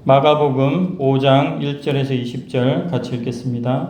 마가복음 5장 1절에서 20절 같이 읽겠습니다.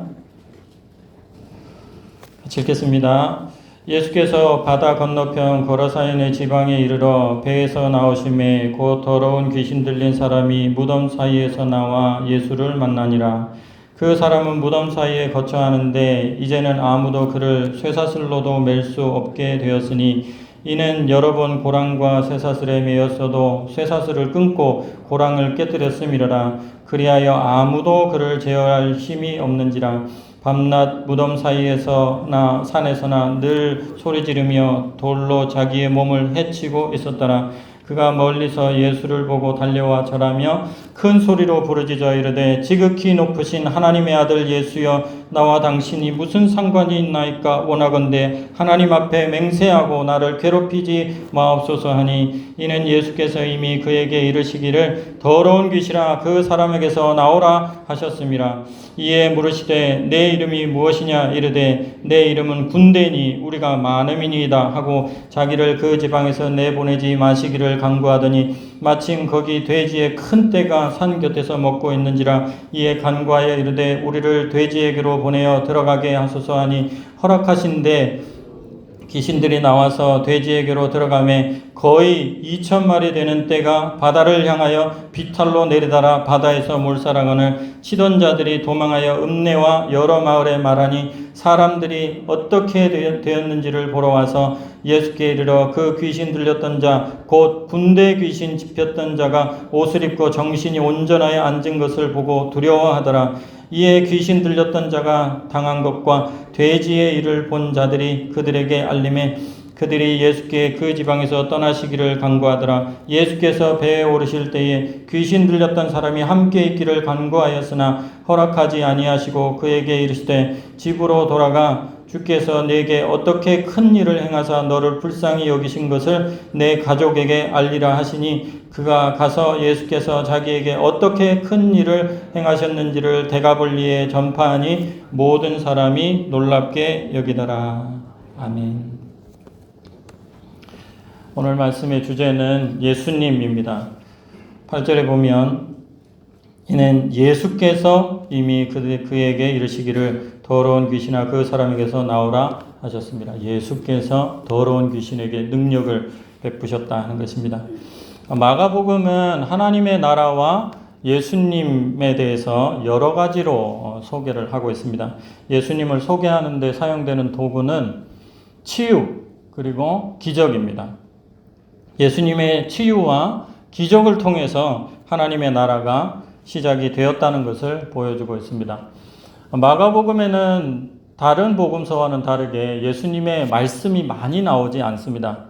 예수께서 바다 건너편 거라사인의 지방에 이르러 배에서 나오심에 곧 더러운 귀신 들린 사람이 무덤 사이에서 나와 예수를 만나니라. 그 사람은 무덤 사이에 거처하는데 이제는 아무도 그를 쇠사슬로도 맬 수 없게 되었으니 이는 여러 번 고랑과 쇠사슬에 매였어도 쇠사슬을 끊고 고랑을 깨뜨렸음이러라. 그리하여 아무도 그를 제어할 힘이 없는지라. 밤낮 무덤 사이에서나 산에서나 늘 소리지르며 돌로 자기의 몸을 해치고 있었더라. 그가 멀리서 예수를 보고 달려와 절하며 큰 소리로 부르짖어 이르되 지극히 높으신 하나님의 아들 예수여, 나와 당신이 무슨 상관이 있나이까? 원하건대 하나님 앞에 맹세하고 나를 괴롭히지 마옵소서 하니, 이는 예수께서 이미 그에게 이르시기를 더러운 귀신아 그 사람에게서 나오라 하셨음이라. 이에 물으시되 내 이름이 무엇이냐? 이르되 내 이름은 군대니 우리가 많음이니이다 하고 자기를 그 지방에서 내보내지 마시기를 간구하더니 마침 거기 돼지의 큰 떼가 산 곁에서 먹고 있는지라. 이에 간구하여 이르되 우리를 돼지에게로 보내어 들어가게 하소서 하니 허락하신대 귀신들이 나와서 돼지에게로 들어가매 거의 2,000마리 되는 떼가 바다를 향하여 비탈로 내리달아 바다에서 몰살하거늘 치던 자들이 도망하여 읍내와 여러 마을에 말하니 사람들이 어떻게 되었는지를 보러 와서 예수께 이르러 그 귀신 들렸던 자 곧 군대 귀신 집혔던 자가 옷을 입고 정신이 온전하여 앉은 것을 보고 두려워하더라. 이에 귀신 들렸던 자가 당한 것과 돼지의 일을 본 자들이 그들에게 알림해 그들이 예수께 그 지방에서 떠나시기를 간구하더라. 예수께서 배에 오르실 때에 귀신 들렸던 사람이 함께 있기를 간구하였으나 허락하지 아니하시고 그에게 이르시되 집으로 돌아가 주께서 내게 어떻게 큰 일을 행하사 너를 불쌍히 여기신 것을 내 가족에게 알리라 하시니, 그가 가서 예수께서 자기에게 어떻게 큰 일을 행하셨는지를 데가볼리에 전파하니 모든 사람이 놀랍게 여기더라. 아멘. 오늘 말씀의 주제는 예수님입니다. 8절에 보면 이는 예수께서 이미 그에게 이르시기를 더러운 귀신아 그 사람에게서 나오라 하셨습니다. 예수께서 더러운 귀신에게 능력을 베푸셨다 하는 것입니다. 마가복음은 하나님의 나라와 예수님에 대해서 여러 가지로 소개를 하고 있습니다. 예수님을 소개하는 데 사용되는 도구는 치유 그리고 기적입니다. 예수님의 치유와 기적을 통해서 하나님의 나라가 시작이 되었다는 것을 보여주고 있습니다. 마가복음에는 다른 복음서와는 다르게 예수님의 말씀이 많이 나오지 않습니다.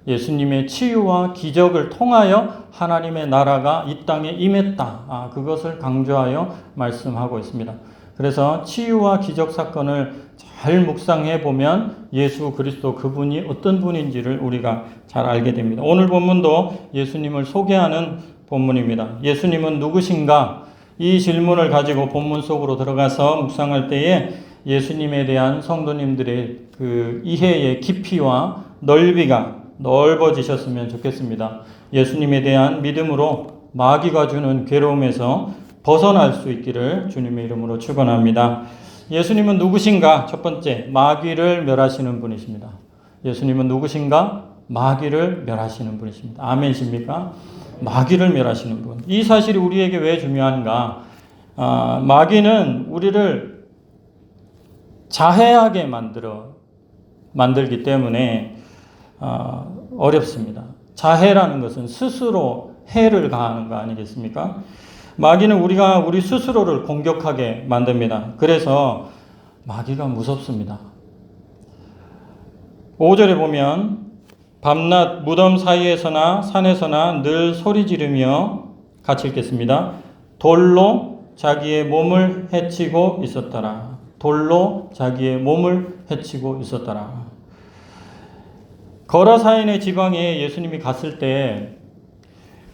예수님의 치유와 기적을 통하여 하나님의 나라가 이 땅에 임했다. 그것을 강조하여 말씀하고 있습니다. 그래서 치유와 기적 사건을 잘 묵상해 보면 예수 그리스도 그분이 어떤 분인지를 우리가 잘 알게 됩니다. 오늘 본문도 예수님을 소개하는 본문입니다. 예수님은 누구신가? 이 질문을 가지고 본문 속으로 들어가서 묵상할 때에 예수님에 대한 성도님들의 그 이해의 깊이와 넓이가 넓어지셨으면 좋겠습니다. 예수님에 대한 믿음으로 마귀가 주는 괴로움에서 벗어날 수 있기를 주님의 이름으로 축원합니다. 예수님은 누구신가? 첫 번째, 마귀를 멸하시는 분이십니다. 예수님은 누구신가? 마귀를 멸하시는 분이십니다. 아멘이십니까? 마귀를 멸하시는 분. 이 사실이 우리에게 왜 중요한가? 마귀는 우리를 자해하게 만들기 때문에 어렵습니다. 자해라는 것은 스스로 해를 가하는 거 아니겠습니까? 마귀는 우리 스스로를 공격하게 만듭니다. 그래서 마귀가 무섭습니다. 5절에 보면 밤낮 무덤 사이에서나 산에서나 늘 소리 지르며 같이 읽겠습니다. 돌로 자기의 몸을 해치고 있었더라. 돌로 자기의 몸을 해치고 있었더라. 거라사인의 지방에 예수님이 갔을 때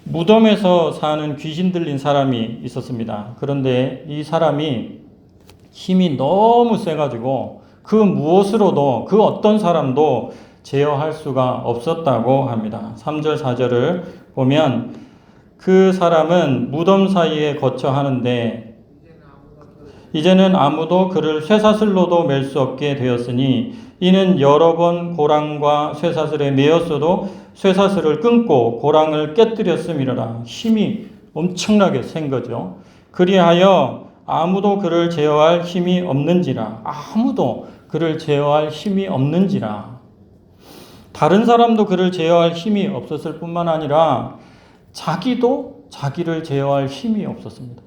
무덤에서 사는 귀신 들린 사람이 있었습니다. 그런데 이 사람이 힘이 너무 세가지고 그 무엇으로도 그 어떤 사람도 제어할 수가 없었다고 합니다. 3절 4절을 보면 그 사람은 무덤 사이에 거처 하는데 이제는 아무도 그를 쇠사슬로도 맬 수 없게 되었으니 이는 여러 번 고랑과 쇠사슬에 매였어도 쇠사슬을 끊고 고랑을 깨뜨렸음이라. 힘이 엄청나게 센 거죠. 그리하여 아무도 그를 제어할 힘이 없는지라. 아무도 그를 제어할 힘이 없는지라. 다른 사람도 그를 제어할 힘이 없었을 뿐만 아니라 자기도 자기를 제어할 힘이 없었습니다.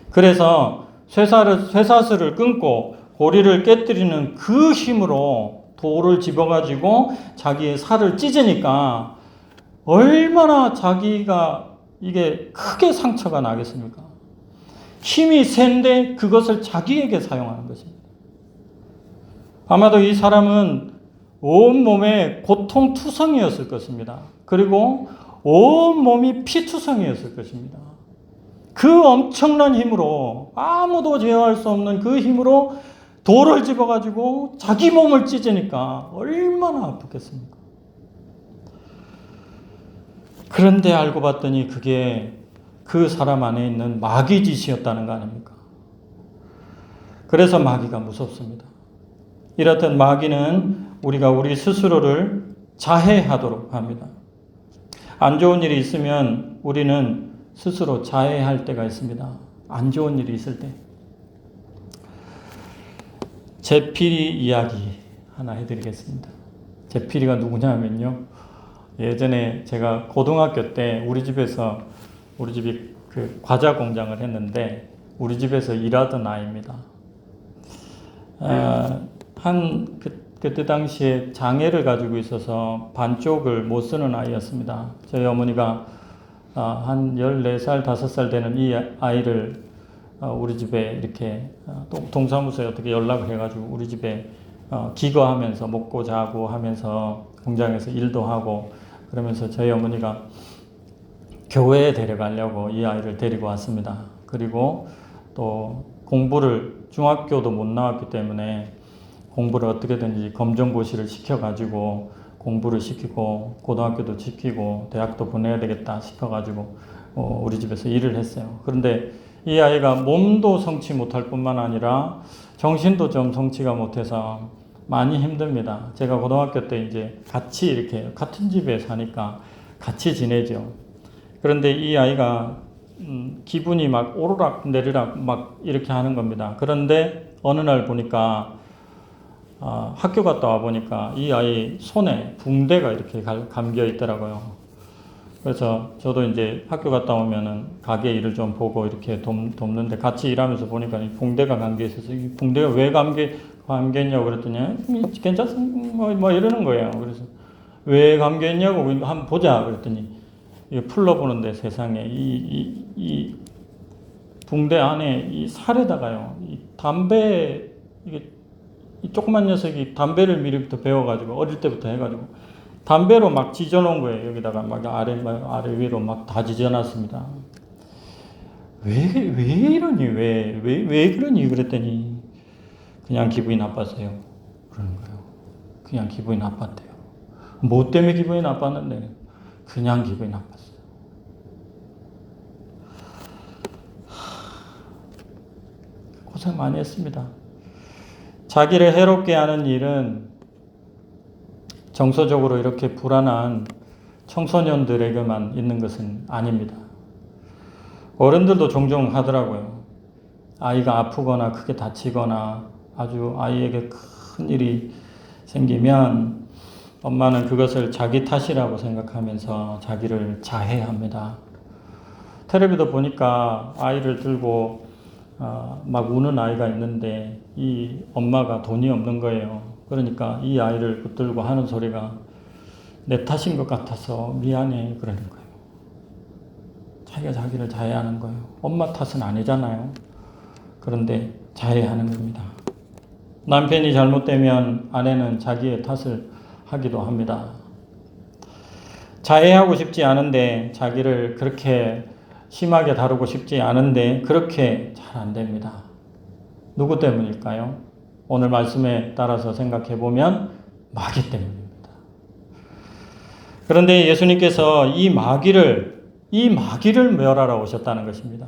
그래서 쇠사슬을 끊고 고리를 깨뜨리는 그 힘으로 돌을 집어가지고 자기의 살을 찢으니까 얼마나 자기가 이게 크게 상처가 나겠습니까? 힘이 센데 그것을 자기에게 사용하는 것입니다. 아마도 이 사람은 온몸에 고통투성이었을 것입니다. 그리고 온몸이 피투성이었을 것입니다. 그 엄청난 힘으로, 아무도 제어할 수 없는 그 힘으로 돌을 집어가지고 자기 몸을 찢으니까 얼마나 아팠겠습니까? 그런데 알고 봤더니 그게 그 사람 안에 있는 마귀 짓이었다는 거 아닙니까? 그래서 마귀가 무섭습니다. 이렇듯 마귀는 우리가 우리 스스로를 자해하도록 합니다. 안 좋은 일이 있으면 우리는 스스로 자해할 때가 있습니다. 안 좋은 일이 있을 때. 제필이 이야기 하나 해드리겠습니다. 제필이가 누구냐면요. 예전에 제가 고등학교 때 우리 집이 그 과자 공장을 했는데 우리 집에서 일하던 아이입니다. 그때 당시에 장애를 가지고 있어서 반쪽을 못 쓰는 아이였습니다. 저희 어머니가 한 14살, 5살 되는 이 아이를 우리 집에 이렇게 동사무소에 어떻게 연락을 해가지고 우리 집에 기거하면서 먹고 자고 하면서 공장에서 일도 하고 그러면서 저희 어머니가 교회에 데려가려고 이 아이를 데리고 왔습니다. 그리고 또 공부를 중학교도 못 나왔기 때문에 공부를 어떻게든지 검정고시를 시켜가지고 공부를 시키고 고등학교도 시키고 대학도 보내야 되겠다 싶어가지고 우리 집에서 일을 했어요. 그런데 이 아이가 몸도 성취 못할 뿐만 아니라 정신도 좀 성취가 못해서 많이 힘듭니다. 제가 고등학교 때 이제 같이 이렇게 같은 집에 사니까 같이 지내죠. 그런데 이 아이가 기분이 막 오르락 내리락 막 이렇게 하는 겁니다. 그런데 어느 날 보니까 학교 갔다 와 보니까 이 아이 손에 붕대가 이렇게 감겨 있더라고요. 그래서 저도 이제 학교 갔다 오면은 가게 일을 좀 보고 이렇게 돕는데 같이 일하면서 보니까 이 붕대가 감겨 있어서 이 붕대가 왜 감겨있냐고 그랬더니 괜찮습니다 뭐 이러는 거예요. 그래서 왜 감겨있냐고 한번 보자 그랬더니 이거 풀러보는데 세상에 이 붕대 안에 이 살에다가요 이 담배 이게 이 조그만 녀석이 담배를 미리부터 배워가지고 어릴 때부터 해가지고 담배로 막 지져놓은 거예요. 여기다가 막 아래 위로 막 다 지져놨습니다. 왜 이러니 왜 그러니 그랬더니 그냥 기분이 나빴어요. 그러는 거예요. 그냥 기분이 나빴대요. 뭐 때문에 기분이 나빴는데 그냥 기분이 나빴어요. 고생 많이 했습니다. 자기를 해롭게 하는 일은 정서적으로 이렇게 불안한 청소년들에게만 있는 것은 아닙니다. 어른들도 종종 하더라고요. 아이가 아프거나 크게 다치거나 아주 아이에게 큰 일이 생기면 엄마는 그것을 자기 탓이라고 생각하면서 자기를 자해합니다. 텔레비도 보니까 아이를 들고 막 우는 아이가 있는데 이 엄마가 돈이 없는 거예요. 그러니까 이 아이를 붙들고 하는 소리가 내 탓인 것 같아서 미안해 그러는 거예요. 자기가 자기를 자해하는 거예요. 엄마 탓은 아니잖아요. 그런데 자해하는 겁니다. 남편이 잘못되면 아내는 자기의 탓을 하기도 합니다. 자해하고 싶지 않은데 자기를 그렇게 심하게 다루고 싶지 않은데 그렇게 잘 안 됩니다. 누구 때문일까요? 오늘 말씀에 따라서 생각해 보면 마귀 때문입니다. 그런데 예수님께서 이 마귀를 이 마귀를 멸하러 오셨다는 것입니다.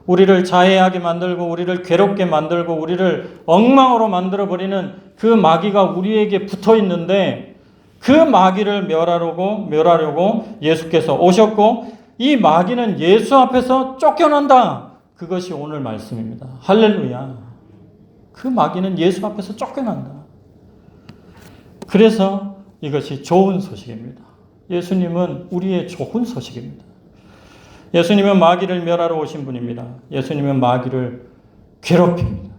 우리를 자해하게 만들고 우리를 괴롭게 만들고 우리를 엉망으로 만들어버리는 그 마귀가 우리에게 붙어 있는데 그 마귀를 멸하려고 예수께서 오셨고 이 마귀는 예수 앞에서 쫓겨난다. 그것이 오늘 말씀입니다. 할렐루야. 그 마귀는 예수 앞에서 쫓겨난다. 그래서 이것이 좋은 소식입니다. 예수님은 우리의 좋은 소식입니다. 예수님은 마귀를 멸하러 오신 분입니다. 예수님은 마귀를 괴롭힙니다.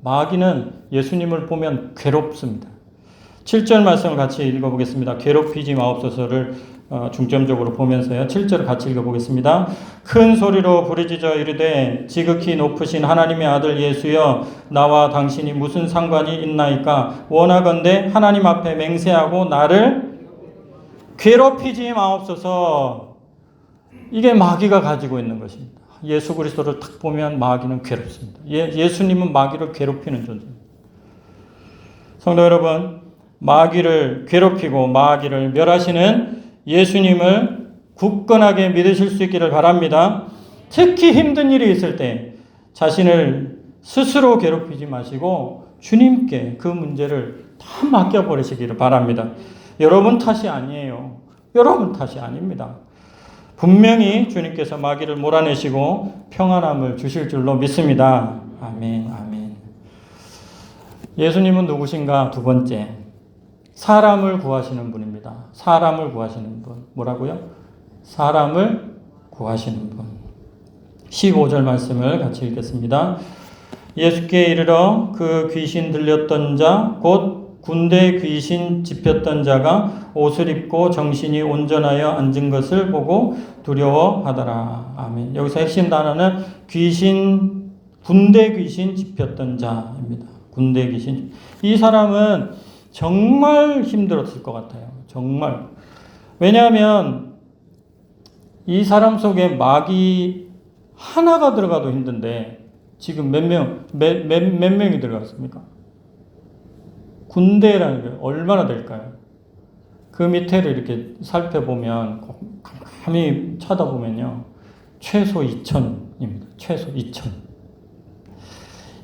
마귀는 예수님을 보면 괴롭습니다. 7절 말씀을 같이 읽어보겠습니다. 괴롭히지 마옵소서를 중점적으로 보면서요. 7절 같이 읽어보겠습니다. 큰 소리로 부르짖어 이르되 지극히 높으신 하나님의 아들 예수여 나와 당신이 무슨 상관이 있나이까 원하건대 하나님 앞에 맹세하고 나를 괴롭히지 마옵소서. 이게 마귀가 가지고 있는 것입니다. 예수 그리스도를 딱 보면 마귀는 괴롭습니다. 예수님은 마귀를 괴롭히는 존재입니다. 성도 여러분, 마귀를 괴롭히고 마귀를 멸하시는 예수님을 굳건하게 믿으실 수 있기를 바랍니다. 특히 힘든 일이 있을 때 자신을 스스로 괴롭히지 마시고 주님께 그 문제를 다 맡겨버리시기를 바랍니다. 여러분 탓이 아니에요. 여러분 탓이 아닙니다. 분명히 주님께서 마귀를 몰아내시고 평안함을 주실 줄로 믿습니다. 아멘, 아멘. 예수님은 누구신가? 두 번째, 사람을 구하시는 분입니다. 사람을 구하시는 분. 뭐라고요? 사람을 구하시는 분. 15절 말씀을 같이 읽겠습니다. 예수께 이르러 그 귀신 들렸던 자, 곧 군대 귀신 집혔던 자가 옷을 입고 정신이 온전하여 앉은 것을 보고 두려워하더라. 아멘. 여기서 핵심 단어는 군대 귀신 집혔던 자입니다. 군대 귀신. 이 사람은 정말 힘들었을 것 같아요. 정말. 왜냐하면 이 사람 속에 마귀 하나가 들어가도 힘든데 지금 몇 명이 들어갔습니까? 군대라는 게 얼마나 될까요? 그 밑에를 이렇게 살펴보면 곰곰이 쳐다보면요. 최소 2,000입니다. 최소 2,000.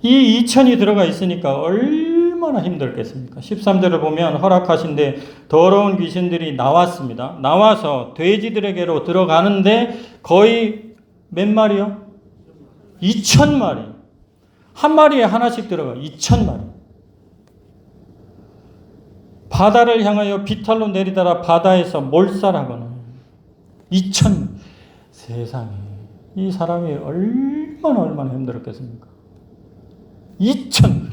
이 2,000이 들어가 있으니까 얼마나 힘들겠습니까? 13절을 보면 허락하신데 더러운 귀신들이 나왔습니다. 나와서 돼지들에게로 들어가는데 거의 몇 마리요? 2,000마리. 한 마리에 하나씩 들어가 2,000마리. 바다를 향하여 비탈로 내리다가 바다에서 몰살하거나 2,000 세상에 이 사람이 얼마나 힘들었겠습니까? 2,000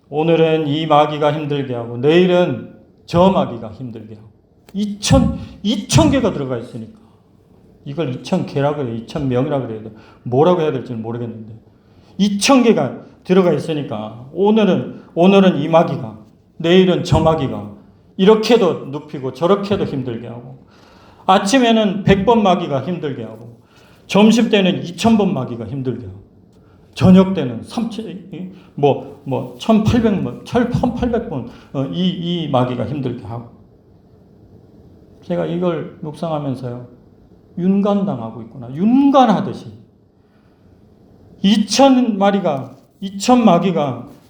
오늘은 이 마귀가 힘들게 하고 내일은 저 마귀가 힘들게 하고 2,000개가 들어가 있으니까 이걸 2,000개라고 해요. 2,000명이라고 그래야 돼. 뭐라고 해야 될지는 모르겠는데 2,000개가 들어가 있으니까 오늘은 이 마귀가 내일은 저 마귀가 이렇게도 눕히고 저렇게도 힘들게 하고 아침에는 100번 마귀가 힘들게 하고 점심때는 2,000번 마귀가 힘들게 하고 저녁 때는 1,800번 이 마귀가 힘들게 하고 제가 이걸 묵상하면서요. 윤간당하고 있구나. 윤간하듯이 2,000 마귀가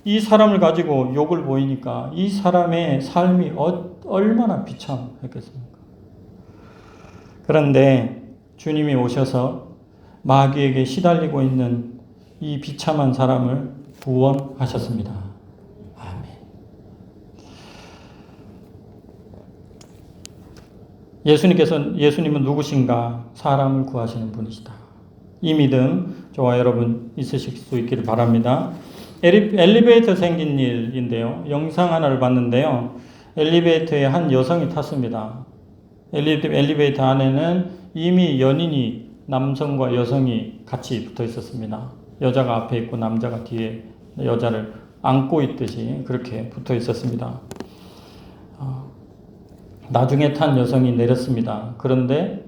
이 사람을 가지고 욕을 보이니까 이 사람의 삶이 얼마나 비참했겠습니까? 그런데 주님이 오셔서 마귀에게 시달리고 있는 이 비참한 사람을 구원하셨습니다. 아멘. 예수님은 누구신가? 사람을 구하시는 분이시다. 이 믿음 저와 여러분 있으실 수 있기를 바랍니다. 엘리베이터 생긴 일인데요. 영상 하나를 봤는데요. 엘리베이터에 한 여성이 탔습니다. 엘리베이터 안에는 이미 연인이 남성과 여성이 같이 붙어 있었습니다. 여자가 앞에 있고 남자가 뒤에 여자를 안고 있듯이 그렇게 붙어 있었습니다. 나중에 탄 여성이 내렸습니다. 그런데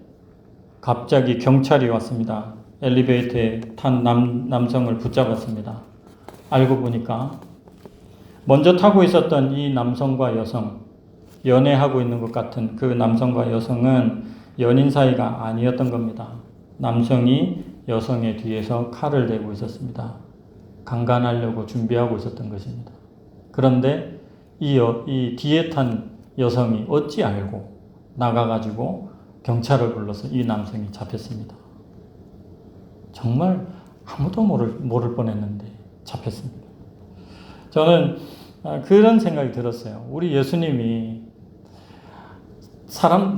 갑자기 경찰이 왔습니다. 엘리베이터에 탄 남성을 붙잡았습니다. 알고 보니까 먼저 타고 있었던 이 남성과 여성, 연애하고 있는 것 같은 그 남성과 여성은 연인 사이가 아니었던 겁니다. 남성이 여성의 뒤에서 칼을 대고 있었습니다. 강간하려고 준비하고 있었던 것입니다. 그런데 이 뒤에 탄 여성이 어찌 알고 나가가지고 경찰을 불러서 이 남성이 잡혔습니다. 정말 아무도 모를 뻔했는데 잡혔습니다. 저는 그런 생각이 들었어요. 우리 예수님이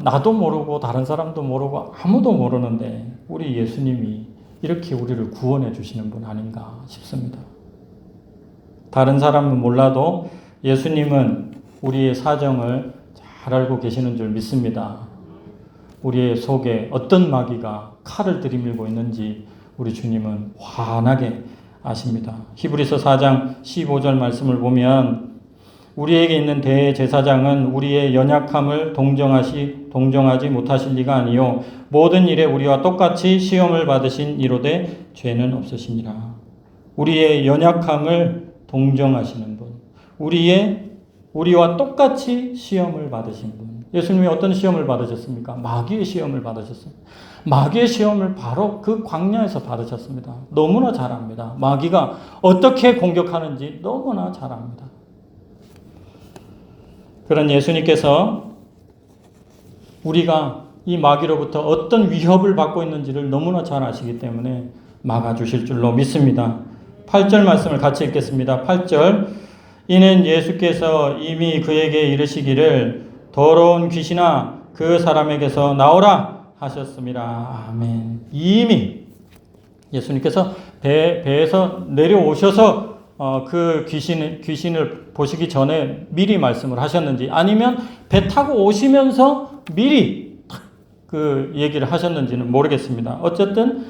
나도 모르고 다른 사람도 모르고 아무도 모르는데 우리 예수님이 이렇게 우리를 구원해 주시는 분 아닌가 싶습니다. 다른 사람은 몰라도 예수님은 우리의 사정을 잘 알고 계시는 줄 믿습니다. 우리의 속에 어떤 마귀가 칼을 들이밀고 있는지 우리 주님은 환하게 아십니다. 히브리서 4장 15절 말씀을 보면 우리에게 있는 대제사장은 우리의 연약함을 동정하지 못하실 리가 아니요 모든 일에 우리와 똑같이 시험을 받으신 이로되 죄는 없으시니라. 우리의 연약함을 동정하시는 분, 우리와 똑같이 시험을 받으신 분. 예수님이 어떤 시험을 받으셨습니까? 마귀의 시험을 받으셨습니다. 마귀의 시험을 바로 그 광야에서 받으셨습니다. 너무나 잘 압니다. 마귀가 어떻게 공격하는지 너무나 잘 압니다. 그런 예수님께서 우리가 이 마귀로부터 어떤 위협을 받고 있는지를 너무나 잘 아시기 때문에 막아주실 줄로 믿습니다. 8절 말씀을 같이 읽겠습니다. 8절 이는 예수께서 이미 그에게 이르시기를 더러운 귀신아 그 사람에게서 나오라 하셨습니다. 아멘. 이미 예수님께서 배에서 내려오셔서 그 귀신을 보시기 전에 미리 말씀을 하셨는지 아니면 배 타고 오시면서 미리 그 얘기를 하셨는지는 모르겠습니다. 어쨌든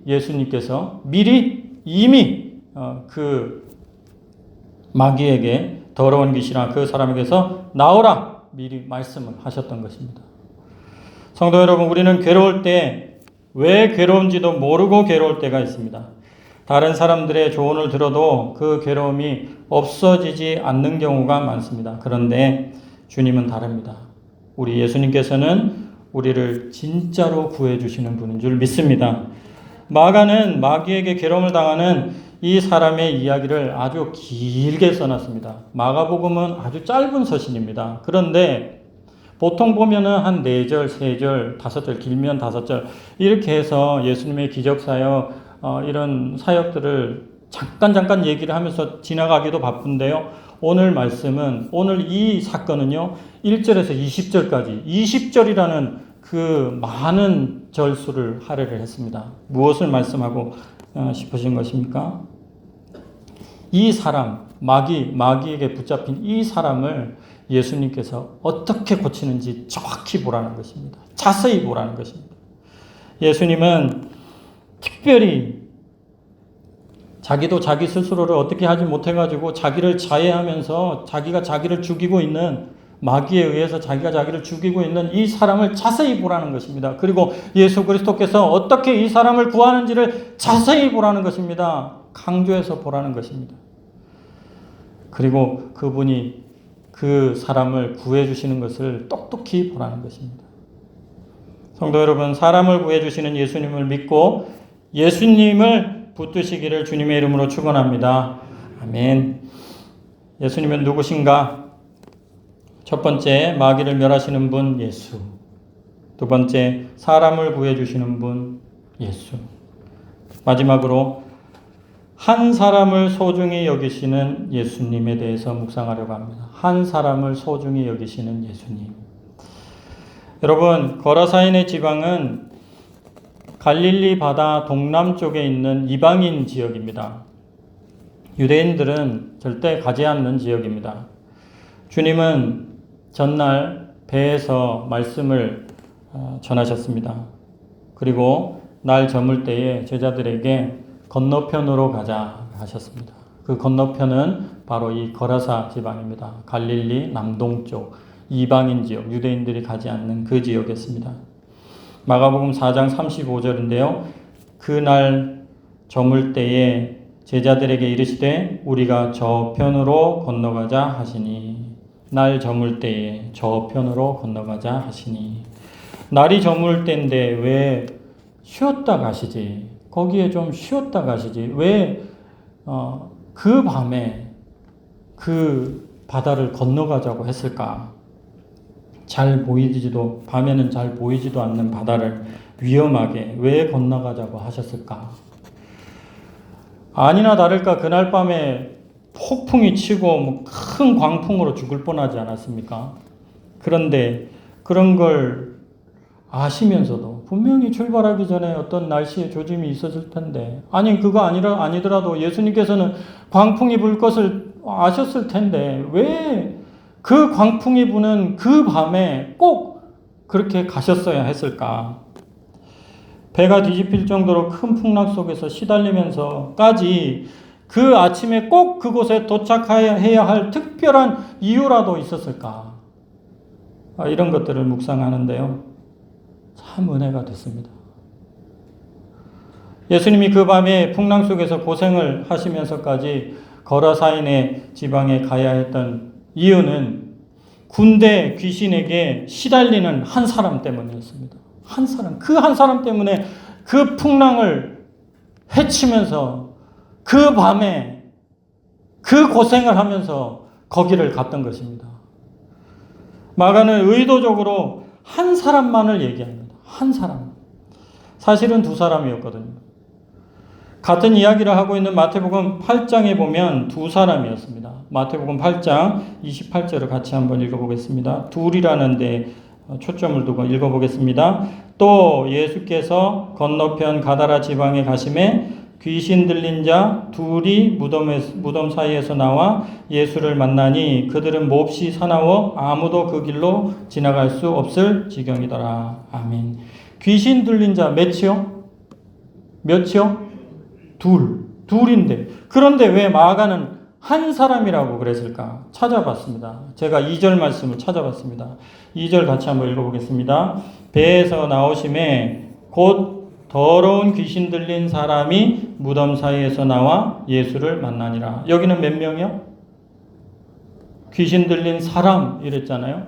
예수님께서 이미 그 마귀에게 더러운 귀신아 그 사람에게서 나오라 미리 말씀을 하셨던 것입니다. 성도 여러분, 우리는 괴로울 때 왜 괴로운지도 모르고 괴로울 때가 있습니다. 다른 사람들의 조언을 들어도 그 괴로움이 없어지지 않는 경우가 많습니다. 그런데 주님은 다릅니다. 우리 예수님께서는 우리를 진짜로 구해주시는 분인 줄 믿습니다. 마가는 마귀에게 괴로움을 당하는 이 사람의 이야기를 아주 길게 써놨습니다. 마가복음은 아주 짧은 서신입니다. 그런데 보통 보면은 한 4절, 3절, 5절, 길면 5절 이렇게 해서 예수님의 기적사역 이런 사역들을 잠깐 얘기를 하면서 지나가기도 바쁜데요. 오늘 이 사건은요. 1절에서 20절까지 20절이라는 그 많은 절수를 할애를 했습니다. 무엇을 말씀하고 싶으신 것입니까? 이 사람, 마귀에게 붙잡힌 이 사람을 예수님께서 어떻게 고치는지 정확히 보라는 것입니다. 자세히 보라는 것입니다. 예수님은 특별히 자기도 자기 스스로를 어떻게 하지 못해가지고 자기를 자해하면서 자기가 자기를 죽이고 있는 마귀에 의해서 자기가 자기를 죽이고 있는 이 사람을 자세히 보라는 것입니다. 그리고 예수 그리스도께서 어떻게 이 사람을 구하는지를 자세히 보라는 것입니다. 강조해서 보라는 것입니다. 그리고 그분이 그 사람을 구해주시는 것을 똑똑히 보라는 것입니다. 성도 여러분, 사람을 구해주시는 예수님을 믿고 예수님을 붙드시기를 주님의 이름으로 축원합니다. 아멘. 예수님은 누구신가? 첫 번째, 마귀를 멸하시는 분 예수. 두 번째, 사람을 구해주시는 분 예수. 마지막으로 한 사람을 소중히 여기시는 예수님에 대해서 묵상하려고 합니다. 한 사람을 소중히 여기시는 예수님. 여러분, 거라사인의 지방은 갈릴리 바다 동남쪽에 있는 이방인 지역입니다. 유대인들은 절대 가지 않는 지역입니다. 주님은 전날 배에서 말씀을 전하셨습니다. 그리고 날 저물 때에 제자들에게 건너편으로 가자 하셨습니다. 그 건너편은 바로 이 거라사 지방입니다. 갈릴리 남동쪽 이방인 지역, 유대인들이 가지 않는 그 지역이었습니다. 마가복음 4장 35절인데요. 그날 저물 때에 제자들에게 이르시되 우리가 저편으로 건너가자 하시니 날 저물 때에 저편으로 건너가자 하시니 날이 저물 때인데 왜 쉬었다 가시지? 거기에 좀 쉬었다 가시지. 왜 그 밤에 그 바다를 건너가자고 했을까? 밤에는 잘 보이지도 않는 바다를 위험하게 왜 건너가자고 하셨을까? 아니나 다를까 그날 밤에 폭풍이 치고 큰 광풍으로 죽을 뻔하지 않았습니까? 그런데 그런 걸 아시면서도 분명히 출발하기 전에 어떤 날씨의 조짐이 있었을 텐데, 아니 그거 아니더라도 예수님께서는 광풍이 불 것을 아셨을 텐데 왜 그 광풍이 부는 그 밤에 꼭 그렇게 가셨어야 했을까? 배가 뒤집힐 정도로 큰 풍랑 속에서 시달리면서까지 그 아침에 꼭 그곳에 도착해야 할 특별한 이유라도 있었을까? 이런 것들을 묵상하는데요. 참 은혜가 됐습니다. 예수님이 그 밤에 풍랑 속에서 고생을 하시면서까지 거라사인의 지방에 가야 했던 이유는 군대 귀신에게 시달리는 한 사람 때문이었습니다. 한 사람, 그 한 사람 때문에 그 풍랑을 헤치면서 그 밤에 그 고생을 하면서 거기를 갔던 것입니다. 마가는 의도적으로 한 사람만을 얘기합니다. 한 사람. 사실은 두 사람이었거든요. 같은 이야기를 하고 있는 마태복음 8장에 보면 두 사람이었습니다. 마태복음 8장 28절을 같이 한번 읽어보겠습니다. 둘이라는 데 초점을 두고 읽어보겠습니다. 또 예수께서 건너편 가다라 지방에 가심에 귀신 들린 자 둘이 무덤 사이에서 나와 예수를 만나니 그들은 몹시 사나워 아무도 그 길로 지나갈 수 없을 지경이더라. 아멘. 귀신 들린 자 몇이요? 몇이요? 둘인데. 그런데 왜 마가는 한 사람이라고 그랬을까? 찾아봤습니다. 제가 2절 말씀을 찾아봤습니다. 2절 같이 한번 읽어보겠습니다. 배에서 나오심에 곧 더러운 귀신 들린 사람이 무덤 사이에서 나와 예수를 만나니라. 여기는 몇 명이요? 귀신 들린 사람 이랬잖아요.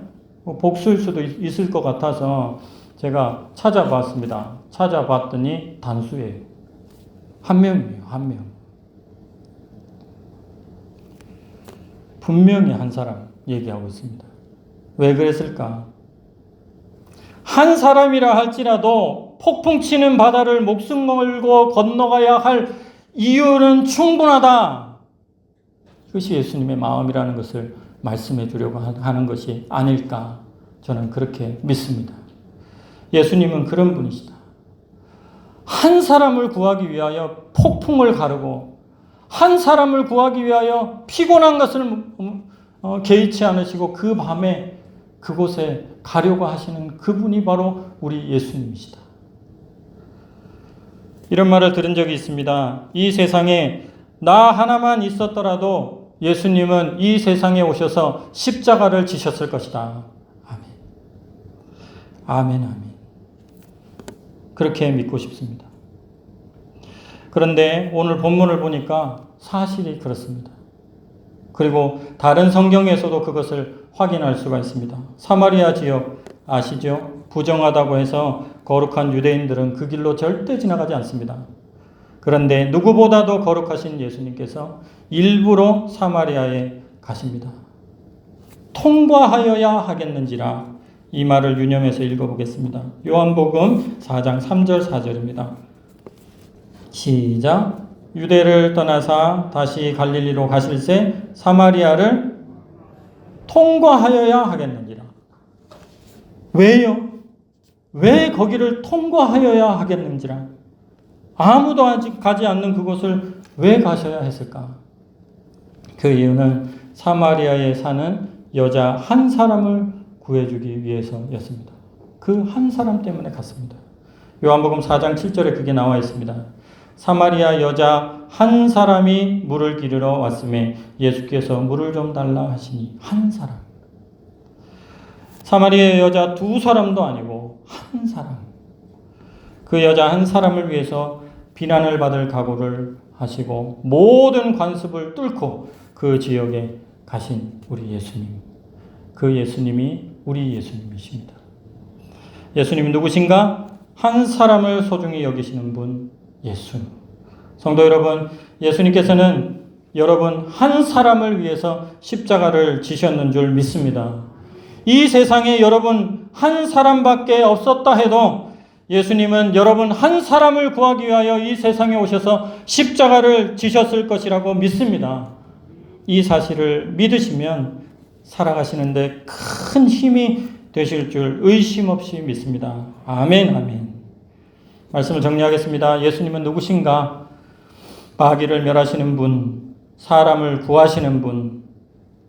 복수일 수도 있을 것 같아서 제가 찾아봤습니다. 찾아봤더니 단수예요. 한 명이에요. 한 명. 분명히 한 사람 얘기하고 있습니다. 왜 그랬을까? 한 사람이라 할지라도 폭풍 치는 바다를 목숨 걸고 건너가야 할 이유는 충분하다. 그것이 예수님의 마음이라는 것을 말씀해 주려고 하는 것이 아닐까 저는 그렇게 믿습니다. 예수님은 그런 분이시다. 한 사람을 구하기 위하여 폭풍을 가르고 한 사람을 구하기 위하여 피곤한 것을 개의치 않으시고 그 밤에 그곳에 가려고 하시는 그분이 바로 우리 예수님이시다. 이런 말을 들은 적이 있습니다. 이 세상에 나 하나만 있었더라도 예수님은 이 세상에 오셔서 십자가를 지셨을 것이다. 아멘. 아멘, 아멘. 그렇게 믿고 싶습니다. 그런데 오늘 본문을 보니까 사실이 그렇습니다. 그리고 다른 성경에서도 그것을 확인할 수가 있습니다. 사마리아 지역 아시죠? 부정하다고 해서 거룩한 유대인들은 그 길로 절대 지나가지 않습니다. 그런데 누구보다도 거룩하신 예수님께서 일부러 사마리아에 가십니다. 통과하여야 하겠는지라 이 말을 유념해서 읽어보겠습니다. 요한복음 4장 3절 4절입니다. 시작. 유대를 떠나사 다시 갈릴리로 가실새 사마리아를 통과하여야 하겠는지라. 왜요? 왜 거기를 통과하여야 하겠는지라. 아무도 아직 가지 않는 그곳을 왜 가셔야 했을까? 그 이유는 사마리아에 사는 여자 한 사람을 구해주기 위해서였습니다. 그 한 사람 때문에 갔습니다. 요한복음 4장 7절에 그게 나와 있습니다. 사마리아 여자 한 사람이 물을 기르러 왔음에 예수께서 물을 좀 달라 하시니 한 사람. 사마리아 여자 두 사람도 아니고 한 사람. 그 여자 한 사람을 위해서 비난을 받을 각오를 하시고 모든 관습을 뚫고 그 지역에 가신 우리 예수님. 그 예수님이 우리 예수님이십니다. 예수님이 누구신가? 한 사람을 소중히 여기시는 분, 예수. 성도 여러분, 예수님께서는 여러분 한 사람을 위해서 십자가를 지셨는 줄 믿습니다. 이 세상에 여러분 한 사람밖에 없었다 해도 예수님은 여러분 한 사람을 구하기 위하여 이 세상에 오셔서 십자가를 지셨을 것이라고 믿습니다. 이 사실을 믿으시면 살아가시는데 큰 힘이 되실 줄 의심 없이 믿습니다. 아멘, 아멘. 말씀을 정리하겠습니다. 예수님은 누구신가? 마귀를 멸하시는 분, 사람을 구하시는 분,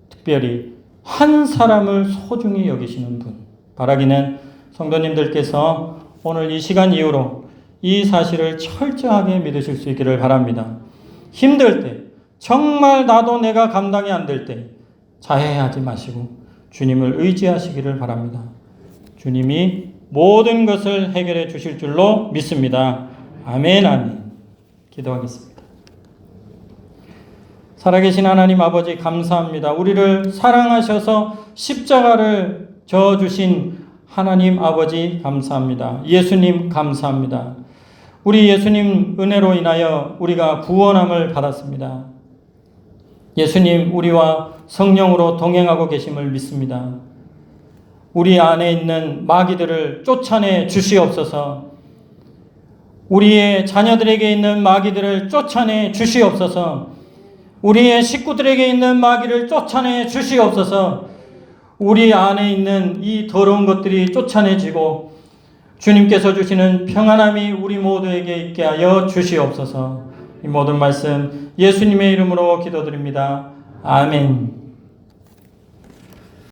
특별히 한 사람을 소중히 여기시는 분. 바라기는 성도님들께서 오늘 이 시간 이후로 이 사실을 철저하게 믿으실 수 있기를 바랍니다. 힘들 때, 정말 나도 내가 감당이 안 될 때 자해하지 마시고 주님을 의지하시기를 바랍니다. 주님이 모든 것을 해결해 주실 줄로 믿습니다. 아멘, 아멘. 기도하겠습니다. 살아계신 하나님 아버지 감사합니다. 우리를 사랑하셔서 십자가를 져주신 하나님 아버지 감사합니다. 예수님 감사합니다. 우리 예수님 은혜로 인하여 우리가 구원함을 받았습니다. 예수님 우리와 성령으로 동행하고 계심을 믿습니다. 우리 안에 있는 마귀들을 쫓아내 주시옵소서. 우리의 자녀들에게 있는 마귀들을 쫓아내 주시옵소서. 우리의 식구들에게 있는 마귀를 쫓아내 주시옵소서. 우리 안에 있는 이 더러운 것들이 쫓아내지고 주님께서 주시는 평안함이 우리 모두에게 있게 하여 주시옵소서. 이 모든 말씀 예수님의 이름으로 기도드립니다. 아멘.